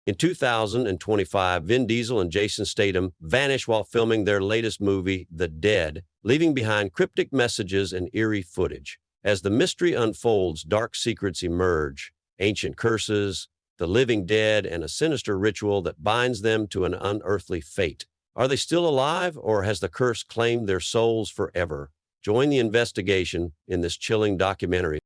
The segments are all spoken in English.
In 2025, Vin Diesel and Jason Statham vanish while filming their latest movie, The Dead, leaving behind cryptic messages and eerie footage. As the mystery unfolds, dark secrets emerge, ancient curses, the living dead, and a sinister ritual that binds them to an unearthly fate. Are they still alive, or has the curse claimed their souls forever? Join the investigation in this chilling documentary.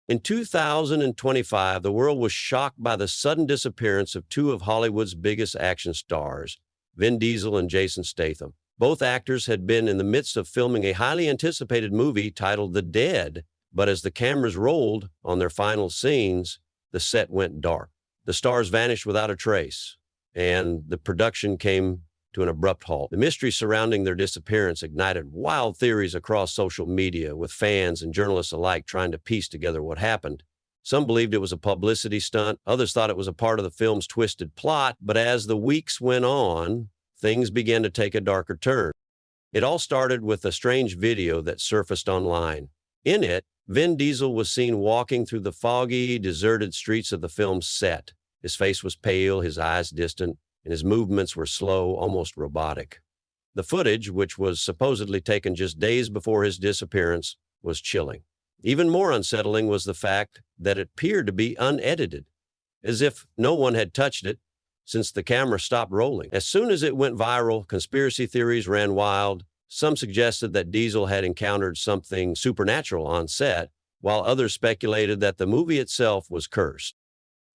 In 2025, the world was shocked by the sudden disappearance of two of Hollywood's biggest action stars, Vin Diesel and Jason Statham. Both actors had been in the midst of filming a highly anticipated movie titled The Dead, but as the cameras rolled on their final scenes, the set went dark. The stars vanished without a trace, and the production came to an abrupt halt. The mystery surrounding their disappearance ignited wild theories across social media, with fans and journalists alike trying to piece together what happened. Some believed it was a publicity stunt, others thought it was a part of the film's twisted plot, but as the weeks went on, things began to take a darker turn. It all started with a strange video that surfaced online. In it, Vin Diesel was seen walking through the foggy, deserted streets of the film's set. His face was pale, his eyes distant, and his movements were slow, almost robotic. The footage, which was supposedly taken just days before his disappearance, was chilling. Even more unsettling was the fact that it appeared to be unedited, as if no one had touched it since the camera stopped rolling. As soon as it went viral, conspiracy theories ran wild. Some suggested that Diesel had encountered something supernatural on set, while others speculated that the movie itself was cursed.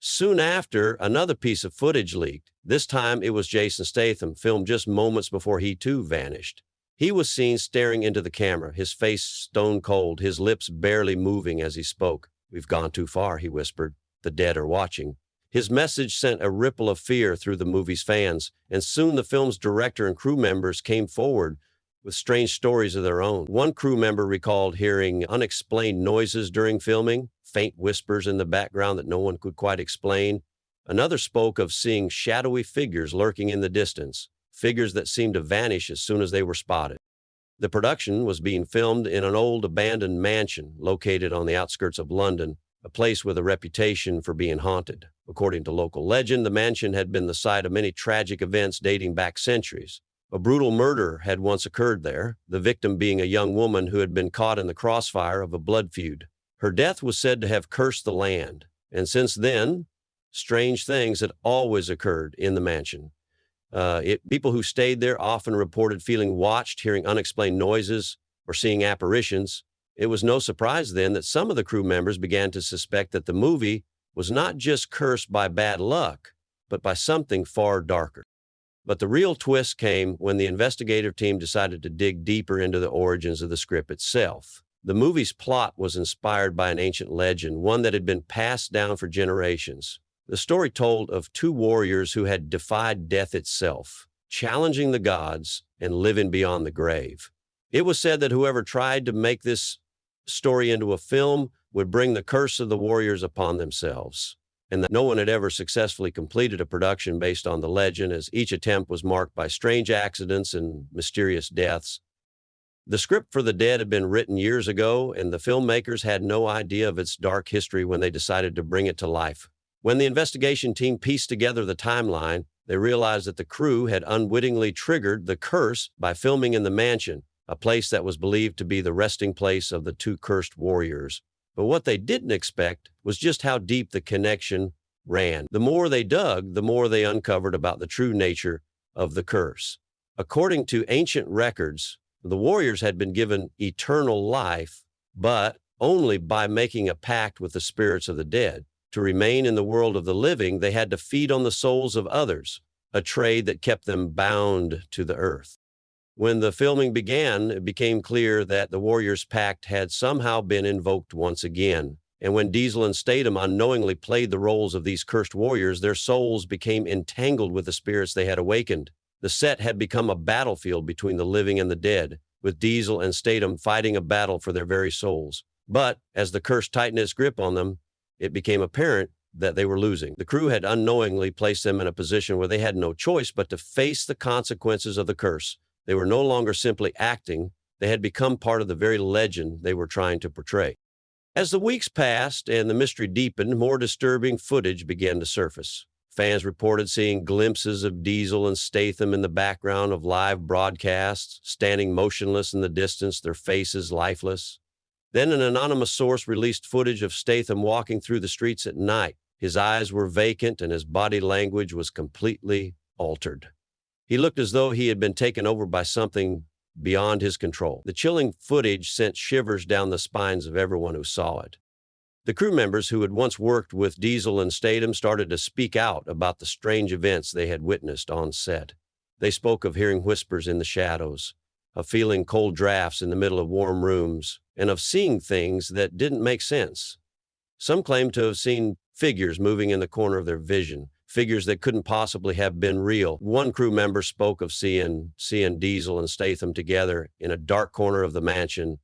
Soon after, another piece of footage leaked. This time, it was Jason Statham, filmed just moments before he too vanished. He was seen staring into the camera, his face stone cold, his lips barely moving as he spoke. "We've gone too far," he whispered. "The dead are watching." His message sent a ripple of fear through the movie's fans, and soon the film's director and crew members came forward with strange stories of their own. One crew member recalled hearing unexplained noises during filming, faint whispers in the background that no one could quite explain. Another spoke of seeing shadowy figures lurking in the distance, figures that seemed to vanish as soon as they were spotted. The production was being filmed in an old abandoned mansion located on the outskirts of London, a place with a reputation for being haunted. According to local legend, the mansion had been the site of many tragic events dating back centuries. A brutal murder had once occurred there, the victim being a young woman who had been caught in the crossfire of a blood feud. Her death was said to have cursed the land, and since then, strange things had always occurred in the mansion. People who stayed there often reported feeling watched, hearing unexplained noises, or seeing apparitions. It was no surprise then that some of the crew members began to suspect that the movie was not just cursed by bad luck, but by something far darker. But the real twist came when the investigative team decided to dig deeper into the origins of the script itself. The movie's plot was inspired by an ancient legend, one that had been passed down for generations. The story told of two warriors who had defied death itself, challenging the gods and living beyond the grave. It was said that whoever tried to make this story into a film would bring the curse of the warriors upon themselves, and that no one had ever successfully completed a production based on the legend, as each attempt was marked by strange accidents and mysterious deaths. The script for The Dead had been written years ago, and the filmmakers had no idea of its dark history when they decided to bring it to life. When the investigation team pieced together the timeline, they realized that the crew had unwittingly triggered the curse by filming in the mansion, a place that was believed to be the resting place of the two cursed warriors. But what they didn't expect was just how deep the connection ran. The more they dug, the more they uncovered about the true nature of the curse. According to ancient records, the warriors had been given eternal life, but only by making a pact with the spirits of the dead. To remain in the world of the living, they had to feed on the souls of others, a trade that kept them bound to the earth. When the filming began, it became clear that the warriors' pact had somehow been invoked once again. And when Diesel and Statham unknowingly played the roles of these cursed warriors, their souls became entangled with the spirits they had awakened. The set had become a battlefield between the living and the dead, with Diesel and Statham fighting a battle for their very souls. But as the curse tightened its grip on them, it became apparent that they were losing. The crew had unknowingly placed them in a position where they had no choice but to face the consequences of the curse. They were no longer simply acting. They had become part of the very legend they were trying to portray. As the weeks passed and the mystery deepened, more disturbing footage began to surface. Fans reported seeing glimpses of Diesel and Statham in the background of live broadcasts, standing motionless in the distance, their faces lifeless. Then an anonymous source released footage of Statham walking through the streets at night. His eyes were vacant and his body language was completely altered. He looked as though he had been taken over by something beyond his control. The chilling footage sent shivers down the spines of everyone who saw it. The crew members who had once worked with Diesel and Statham started to speak out about the strange events they had witnessed on set. They spoke of hearing whispers in the shadows, of feeling cold drafts in the middle of warm rooms, and of seeing things that didn't make sense. Some claimed to have seen figures moving in the corner of their vision, figures that couldn't possibly have been real. One crew member spoke of seeing Diesel and Statham together in a dark corner of the mansion,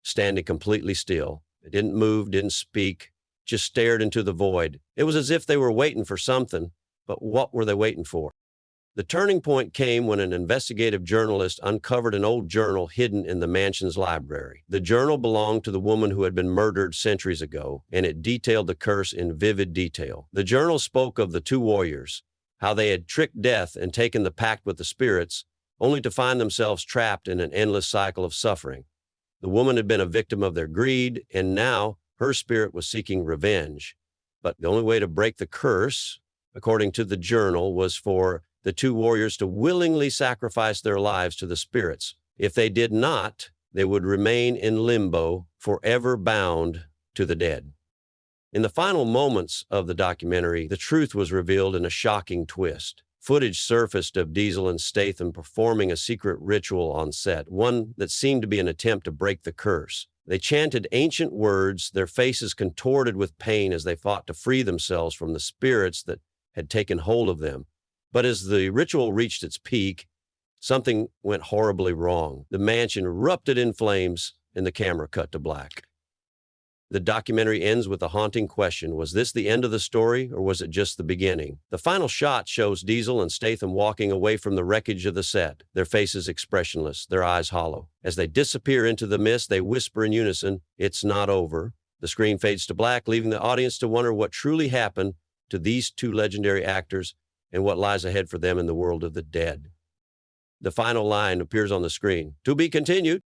standing completely still. They didn't move, didn't speak, just stared into the void. It was as if they were waiting for something, but what were they waiting for? The turning point came when an investigative journalist uncovered an old journal hidden in the mansion's library. The journal belonged to the woman who had been murdered centuries ago, and it detailed the curse in vivid detail. The journal spoke of the two warriors, how they had tricked death and taken the pact with the spirits, only to find themselves trapped in an endless cycle of suffering. The woman had been a victim of their greed, and now her spirit was seeking revenge. But the only way to break the curse, according to the journal, was for the two warriors to willingly sacrifice their lives to the spirits. If they did not, they would remain in limbo, forever bound to the dead. In the final moments of the documentary, the truth was revealed in a shocking twist. Footage surfaced of Diesel and Statham performing a secret ritual on set, one that seemed to be an attempt to break the curse. They chanted ancient words, their faces contorted with pain as they fought to free themselves from the spirits that had taken hold of them. But as the ritual reached its peak, something went horribly wrong. The mansion erupted in flames, and the camera cut to black. The documentary ends with a haunting question. Was this the end of the story, or was it just the beginning? The final shot shows Diesel and Statham walking away from the wreckage of the set, their faces expressionless, their eyes hollow. As they disappear into the mist, they whisper in unison, "It's not over." The screen fades to black, leaving the audience to wonder what truly happened to these two legendary actors and what lies ahead for them in the world of the dead. The final line appears on the screen. To be continued.